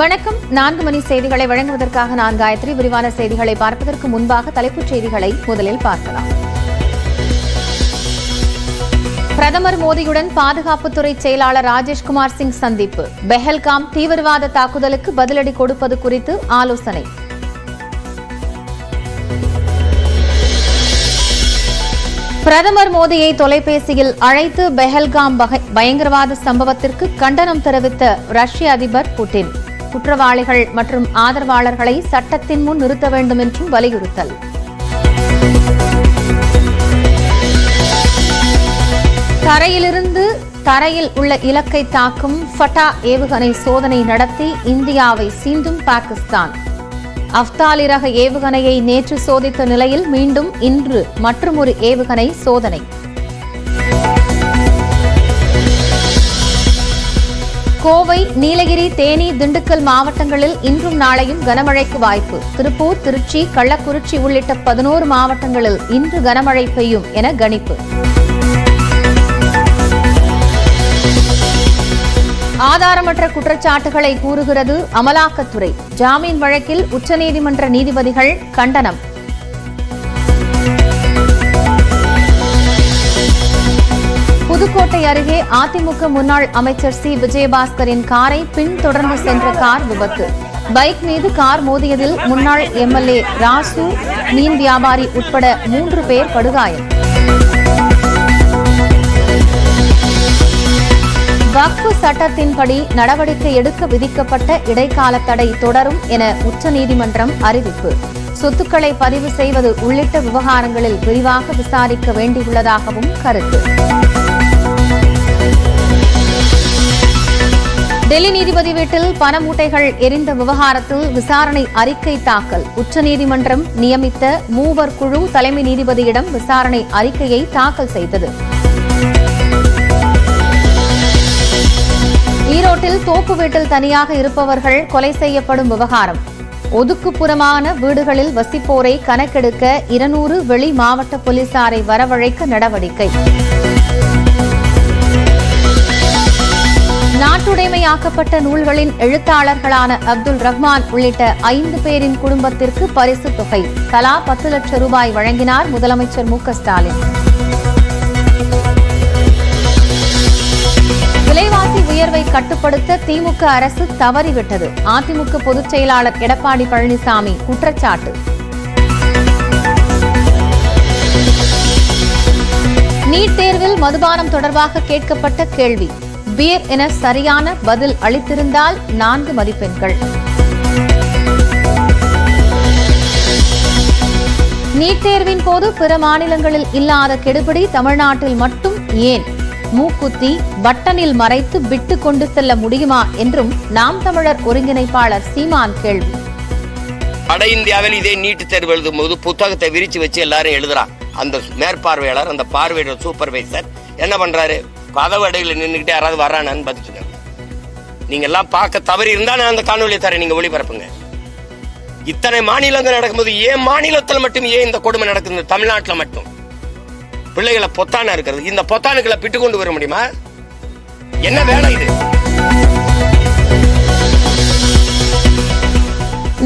வணக்கம். 4 மணி செய்திகளை வழங்குவதற்காக நான் காயத்ரி. விரிவான செய்திகளை பார்ப்பதற்கு முன்பாக தலைப்புச் செய்திகளை முதலில் பார்க்கலாம். பிரதமர் மோடியுடன் பாதுகாப்புத்துறை செயலாளர் ராஜேஷ்குமார் சிங் சந்திப்பு. பெஹல்காம் தீவிரவாத தாக்குதலுக்கு பதிலடி கொடுப்பது குறித்து ஆலோசனை. பிரதமர் மோடியை தொலைபேசியில் அழைத்து பெஹல்காம் பயங்கரவாத சம்பவத்திற்கு கண்டனம் தெரிவித்த ரஷ்ய அதிபர் புட்டின். குற்றவாளிகள் மற்றும் ஆதரவாளர்களை சட்டத்தின் முன் நிறுத்த வேண்டும் என்றும் வலியுறுத்தல். தரையிலிருந்து தரையில் உள்ள இலக்கை தாக்கும் ஃபட்டா ஏவுகணை சோதனை நடத்தி இந்தியாவை சீண்டும் பாகிஸ்தான். அஃப்தாலி ரக ஏவுகணையை நேற்று சோதித்த நிலையில் மீண்டும் இன்று மற்றொரு ஏவுகணை சோதனை. கோவை, நீலகிரி, தேனி, திண்டுக்கல் மாவட்டங்களில் இன்றும் நாளையும் கனமழைக்கு வாய்ப்பு. திருப்பூர், திருச்சி, கள்ளக்குறிச்சி உள்ளிட்ட 11 மாவட்டங்களில் இன்று கனமழை பெய்யும் என கணிப்பு. ஆதாரமற்ற குற்றச்சாட்டுகளை கூறுகிறது அமலாக்கத்துறை. ஜாமீன் வழக்கில் உச்சநீதிமன்ற நீதிபதிகள் கண்டனம். புதுக்கோட்டை அருகே அதிமுக முன்னாள் அமைச்சர் சி. விஜயபாஸ்கரின் காரை பின்தொடர்ந்து சென்ற கார் விபத்து. பைக் மீது கார் மோதியதில் முன்னாள் எம்எல்ஏ ராசு, மீன் வியாபாரி உட்பட 3 பேர் படுகாயம். வக்ஃப் சட்டத்தின்படி நடவடிக்கை எடுக்க விதிக்கப்பட்ட இடைக்கால தடை தொடரும் என உச்சநீதிமன்றம் அறிவிப்பு. சொத்துக்களை பதிவு செய்வது உள்ளிட்ட விவகாரங்களில் விரிவாக விசாரிக்க வேண்டியுள்ளதாகவும் கருத்து. டெல்லி நீதிபதி வீட்டில் பண மூட்டைகள் எரிந்த விவகாரத்தில் விசாரணை அறிக்கை தாக்கல். உச்சநீதிமன்றம் நியமித்த 3 குழு தலைமை நீதிபதியிடம் விசாரணை அறிக்கையை தாக்கல் செய்தது. ஈரோட்டில் தோப்பு வீட்டில் தனியாக இருப்பவர்கள் கொலை செய்யப்படும் விவகாரம். ஒதுக்குப்புறமான வீடுகளில் வசிப்போரை கணக்கெடுக்க 200 வெளி மாவட்ட போலீசாரை வரவழைக்க நடவடிக்கை. நாட்டுடைமையாக்கப்பட்ட நூல்களின் எழுத்தாளர்களான அப்துல் ரஹ்மான் உள்ளிட்ட 5 பேரின் குடும்பத்திற்கு பரிசு தொகை. தலா 10 லட்சம் ரூபாய் வழங்கினார் முதலமைச்சர் மு.க. ஸ்டாலின். விலைவாசி உயர்வை கட்டுப்படுத்த திமுக அரசு தவறிவிட்டது. அதிமுக பொதுச் செயலாளர் எடப்பாடி பழனிசாமி குற்றச்சாட்டு. நீட் தேர்வில் மதுபானம் தொடர்பாக கேட்கப்பட்ட கேள்வி. பியர் என சரியான பதில் அளித்திருந்தால் 4 மதிப்பெண்கள். நீட் தேர்வின் போது பிற மாநிலங்களில் இல்லாத கெடுபிடி தமிழ்நாட்டில் மட்டும் ஏன்? மூக்குத்தி பட்டனில் மறைத்து விட்டு கொண்டு செல்ல முடியுமா என்றும் நாம் தமிழர் ஒருங்கிணைப்பாளர் சீமான் கேள்வி. வட இந்தியாவில் இதே நீட் தேர்வு எழுதும் போது புத்தகத்தை விரிச்சு வச்சு எல்லாரும் எழுதுறான். அந்த மேற்பார்வையாளர், அந்த பார்வையாளர், சூப்பர்வைசர் என்ன பண்றாரு? கதவு அடையில் நின்றுகிட்டே யாராவது வர்றானான்னு பார்த்துட்டு நீங்க எல்லாம் பார்க்க தவறி இருந்தா நான் அந்த காணொலியை தரேன், நீங்க ஒளிபரப்புங்க. இத்தனை மாநிலங்கள் நடக்கும்போது ஏன் மாநிலத்தில் மட்டும் ஏன் இந்த கொடுமை நடக்குது? தமிழ்நாட்டில் மட்டும் பிள்ளைகளை பொத்தானா இருக்கிறது. இந்த பொத்தானுக்களை பிட்டு கொண்டு வர முடியுமா? என்ன வேலை இது?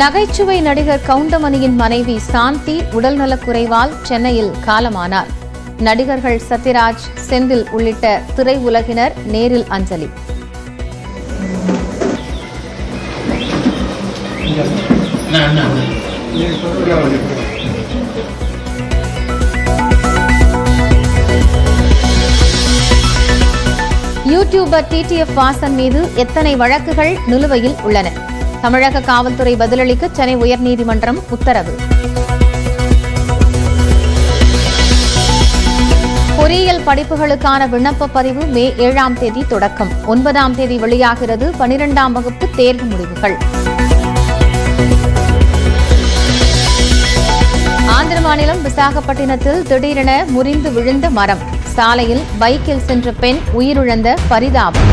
நகைச்சுவை நடிகர் கவுண்டமணியின் மனைவி சாந்தி உடல்நலக்குறைவால் சென்னையில் காலமானார். நடிகர்கள் சத்யராஜ், செந்தில் உள்ளிட்ட திரையுலகினர் நேரில் அஞ்சலி. யூடியூபர் டிடிஎஃப் வாசன் மீது எத்தனை வழக்குகள் நிலுவையில் உள்ளன? தமிழக காவல்துறை பதிலளிக்க சென்னை உயர்நீதிமன்றம் உத்தரவு. பொறியியல் படிப்புகளுக்கான விண்ணப்ப பதிவு மே 7ஆம் தேதி தொடக்கம். 9ஆம் தேதி வெளியாகிறது 12ஆம் வகுப்பு தேர்வு முடிவுகள். ஆந்திர மாநிலம் விசாகப்பட்டினத்தில் திடீரென முறிந்து விழுந்த மரம். சாலையில் பைக்கில் சென்ற பெண் உயிரிழந்த பரிதாபம்.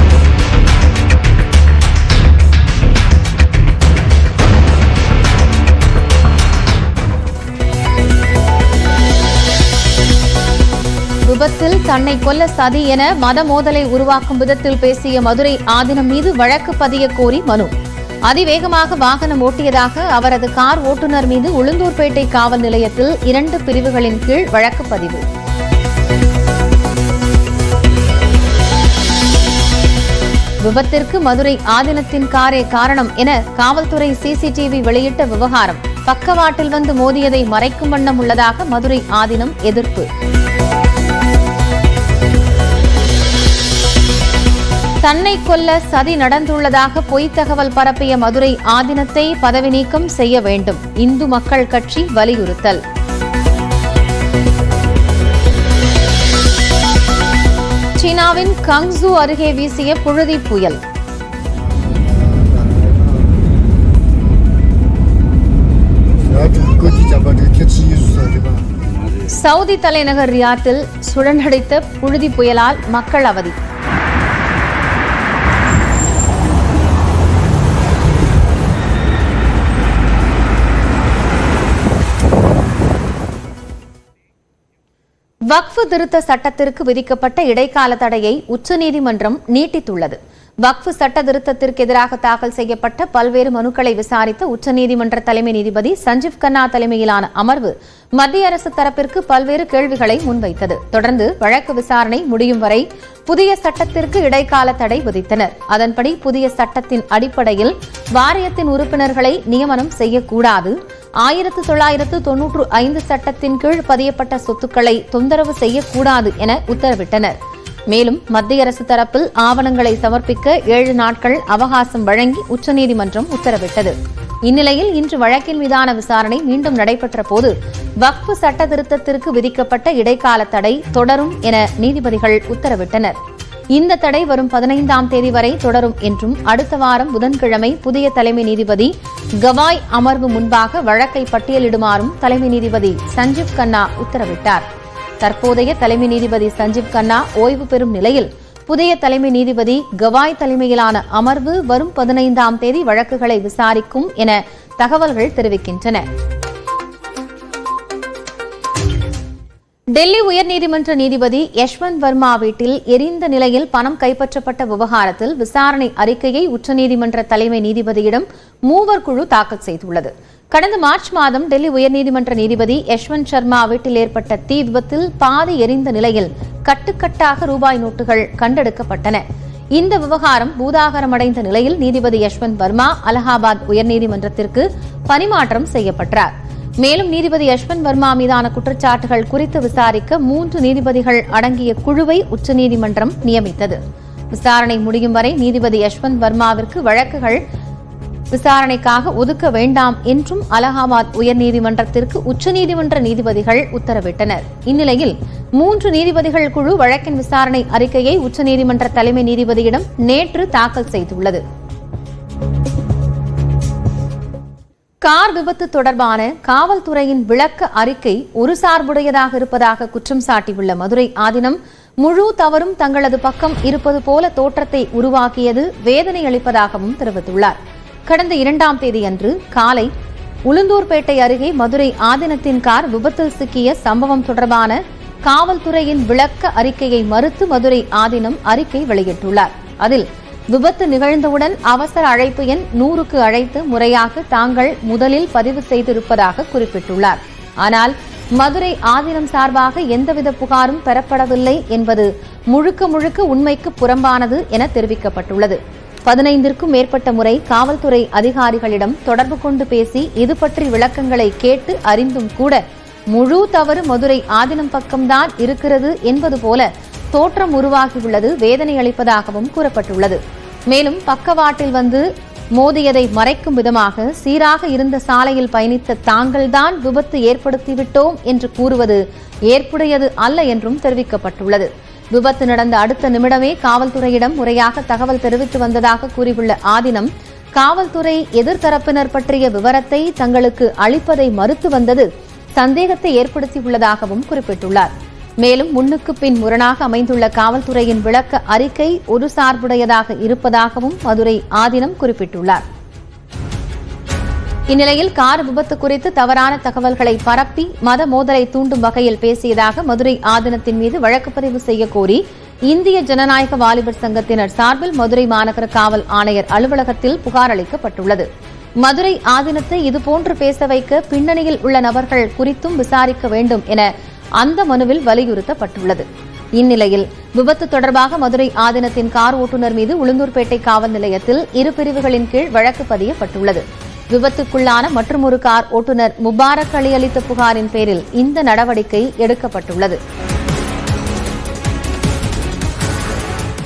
விபத்தில் தன்னை கொல்ல சதி என மத மோதலை உருவாக்கும் விதத்தில் பேசிய மதுரை ஆதீனம் மீது வழக்கு பதிய கோரி மனு. அதிவேகமாக வாகனம் ஓட்டியதாக அவரது கார் ஓட்டுநர் மீது உளுந்தூர்பேட்டை காவல் நிலையத்தில் 2 பிரிவுகளின் கீழ் வழக்கு பதிவு. விபத்திற்கு மதுரை ஆதீனத்தின் காரே காரணம் என காவல்துறை சிசிடிவி வெளியிட்ட விவகாரம். பக்கவாட்டில் வந்து மோதியதை மறைக்கும் வண்ணம் உள்ளதாக மதுரை ஆதீனம் எதிர்ப்பு. தன்னை கொல்ல சதி நடந்துள்ளதாக பொய்த் தகவல் பரப்பிய மதுரை ஆதீனத்தை பதவி நீக்கம் செய்ய வேண்டும். இந்து மக்கள் கட்சி வலியுறுத்தல். சீனாவின் கங்சூ அருகே வீசிய புழுதி புயல். சவுதி தலைநகர் ரியாத்தில் சுழன்றடித்த புழுதி புயலால் மக்கள் அவதி. வக்ஃப் திருத்த சட்டத்திற்கு விதிக்கப்பட்ட இடைக்கால தடையை உச்சநீதிமன்றம் நீட்டித்துள்ளது. வக்ஃப் சட்ட திருத்தத்திற்கு எதிராக தாக்கல் செய்யப்பட்ட பல்வேறு மனுக்களை விசாரித்த உச்சநீதிமன்ற தலைமை நீதிபதி சஞ்சீவ் கன்னா தலைமையிலான அமர்வு மத்திய அரசு தரப்பிற்கு பல்வேறு கேள்விகளை முன்வைத்தது. தொடர்ந்து வழக்கு விசாரணை முடியும் வரை புதிய சட்டத்திற்கு இடைக்கால தடை விதித்தனர். அதன்படி புதிய சட்டத்தின் அடிப்படையில் வாரியத்தின் உறுப்பினர்களை நியமனம் செய்யக்கூடாது. 1995 சட்டத்தின் கீழ் பதியப்பட்ட சொத்துக்களை தொந்தரவு செய்யக்கூடாது என உத்தரவிட்டனர். மேலும் மத்திய அரசு தரப்பில் ஆவணங்களை சமர்ப்பிக்க 7 நாட்கள் அவகாசம் வழங்கி உச்சநீதிமன்றம் உத்தரவிட்டது. இந்நிலையில் இன்று வழக்கின் மீதான விசாரணை மீண்டும் நடைபெற்ற போது வக்ஃப் சட்ட திருத்தத்திற்கு விதிக்கப்பட்ட இடைக்கால தடை தொடரும் என நீதிபதிகள் உத்தரவிட்டனர். இந்த தடை வரும் 15ஆம் தேதி வரை தொடரும் என்றும் அடுத்த வாரம் புதன்கிழமை புதிய தலைமை நீதிபதி கவாய் அமர்வு முன்பாக வழக்கை பட்டியலிடுமாறும் தலைமை நீதிபதி சஞ்சீவ் கன்னா உத்தரவிட்டார். தற்போதைய தலைமை நீதிபதி சஞ்சீவ் கன்னா ஓய்வு பெறும் நிலையில் புதிய தலைமை நீதிபதி கவாய் தலைமையிலான அமர்வு வரும் 15ஆம் தேதி வழக்குகளை விசாரிக்கும் என தகவல்கள் தெரிவிக்கின்றன. டெல்லி உயர்நீதிமன்ற நீதிபதி யஷ்வந்த் வர்மா வீட்டில் எரிந்த நிலையில் பணம் கைப்பற்றப்பட்ட விவகாரத்தில் விசாரணை அறிக்கையை உச்சநீதிமன்ற தலைமை நீதிபதியிடம் 3 குழு தாக்கல் செய்துள்ளது. கடந்த மார்ச் மாதம் டெல்லி உயர்நீதிமன்ற நீதிபதி யஷ்வந்த் சர்மா வீட்டில் ஏற்பட்ட தீ விபத்தில் பாதி எரிந்த நிலையில் கட்டுக்கட்டாக ரூபாய் நோட்டுகள் கண்டெடுக்கப்பட்டன. இந்த விவகாரம் பூதாகரமடைந்த நிலையில் நீதிபதி யஷ்வந்த் வர்மா அலகாபாத் உயர்நீதிமன்றத்திற்கு பணிமாற்றம் செய்யப்பட்டார். மேலும் நீதிபதி யஷ்வந்த் வர்மா மீதான குற்றச்சாட்டுகள் குறித்து விசாரிக்க 3 நீதிபதிகள் அடங்கிய குழுவை உச்சநீதிமன்றம் நியமித்தது. விசாரணை முடியும் வரை நீதிபதி யஷ்வந்த் வர்மாவிற்கு வழக்குகள் விசாரணைக்காக ஒதுக்க வேண்டாம் என்றும் அலகாபாத் உயர்நீதிமன்றத்திற்கு உச்சநீதிமன்ற நீதிபதிகள் உத்தரவிட்டனர். இந்நிலையில் 3 நீதிபதிகள் குழு வழக்கின் விசாரணை அறிக்கையை உச்சநீதிமன்ற தலைமை நீதிபதியிடம் நேற்று தாக்கல் செய்துள்ளது. கார் விபத்து தொடர்பான காவல்துறையின் விளக்க அறிக்கை ஒரு சார்புடையதாக இருப்பதாக குற்றம் சாட்டியுள்ள மதுரை ஆதீனம் முழு தவறும் தங்களது பக்கம் இருப்பது போல தோற்றத்தை உருவாக்கியது வேதனை அளிப்பதாகவும் தெரிவித்துள்ளார். கடந்த 2ஆம் தேதி அன்று காலை உளுந்தூர்பேட்டை அருகே மதுரை ஆதீனத்தின் கார் விபத்தில் சிக்கிய சம்பவம் தொடர்பான காவல்துறையின் விளக்க அறிக்கையை மறுத்து மதுரை ஆதீனம் அறிக்கை வெளியிட்டுள்ளார். அதில் விபத்து நிகழ்ந்தவுடன் அவசர அழைப்பு எண் 100க்கு அழைத்து முறையாக தாங்கள் முதலில் பதிவு செய்திருப்பதாக குறிப்பிட்டுள்ளார். ஆனால் மதுரை ஆதீனம் சார்பாக எந்தவித புகாரும் பெறப்படவில்லை என்பது முழுக்க உண்மைக்கு புறம்பானது என தெரிவிக்கப்பட்டுள்ளது. 15ற்கும் மேற்பட்ட முறை காவல்துறை அதிகாரிகளிடம் தொடர்பு கொண்டு பேசி இது பற்றி விளக்கங்களை கேட்டு அறிந்தும் கூட முழு தவறு மதுரை ஆதீனம் பக்கம்தான் இருக்கிறது என்பது போல தோற்றம் உருவாகியுள்ளது வேதனை அளிப்பதாகவும் கூறப்பட்டுள்ளது. மேலும் பக்கவாட்டில் வந்து மோதியதை மறைக்கும் விதமாக சீராக இருந்த சாலையில் பயணித்த தாங்கள்தான் விபத்து ஏற்படுத்திவிட்டோம் என்று கூறுவது ஏற்புடையது அல்ல என்றும் தெரிவிக்கப்பட்டுள்ளது. விபத்து நடந்த அடுத்த நிமிடமே காவல்துறையிடம் முறையாக தகவல் தெரிவித்து வந்ததாக கூறியுள்ள ஆதீனம் காவல்துறை எதிர்த்தரப்பினர் பற்றிய விவரத்தை தங்களுக்கு அளிப்பதை மறுத்து வந்தது சந்தேகத்தை ஏற்படுத்தியுள்ளதாகவும் குறிப்பிட்டுள்ளார். மேலும் முன்னுக்கு பின் முரணாக அமைந்துள்ள காவல்துறையின் விளக்க அறிக்கை ஒரு சார்புடையதாக இருப்பதாகவும் மதுரை ஆதீனம் குறிப்பிட்டுள்ளார். இந்நிலையில் கார் விபத்து குறித்து தவறான தகவல்களை பரப்பி மத மோதலை தூண்டும் வகையில் பேசியதாக மதுரை ஆதீனத்தின் மீது வழக்கு பதிவு செய்ய கோரி இந்திய ஜனநாயக வாலிபர் சங்கத்தினர் சார்பில் மதுரை மாநகர காவல் ஆணையர் அலுவலகத்தில் புகார் அளிக்கப்பட்டுள்ளது. மதுரை ஆதீனத்தை இதுபோன்று பேச வைக்க பின்னணியில் உள்ள நபர்கள் குறித்தும் விசாரிக்க வேண்டும் என அந்த மனுவில் வலியுறுத்தப்பட்டுள்ளது. இந்நிலையில் விபத்து தொடர்பாக மதுரை ஆதீனத்தின் கார் ஓட்டுநர் மீது உளுந்தூர்பேட்டை காவல் நிலையத்தில் இரு பிரிவுகளின் கீழ் வழக்கு பதியப்பட்டுள்ளது. விபத்துக்குள்ளான மற்றொரு கார் ஓட்டுநர் முபாரக் அலி அளித்த புகாரின் பேரில் இந்த நடவடிக்கை எடுக்கப்பட்டுள்ளது.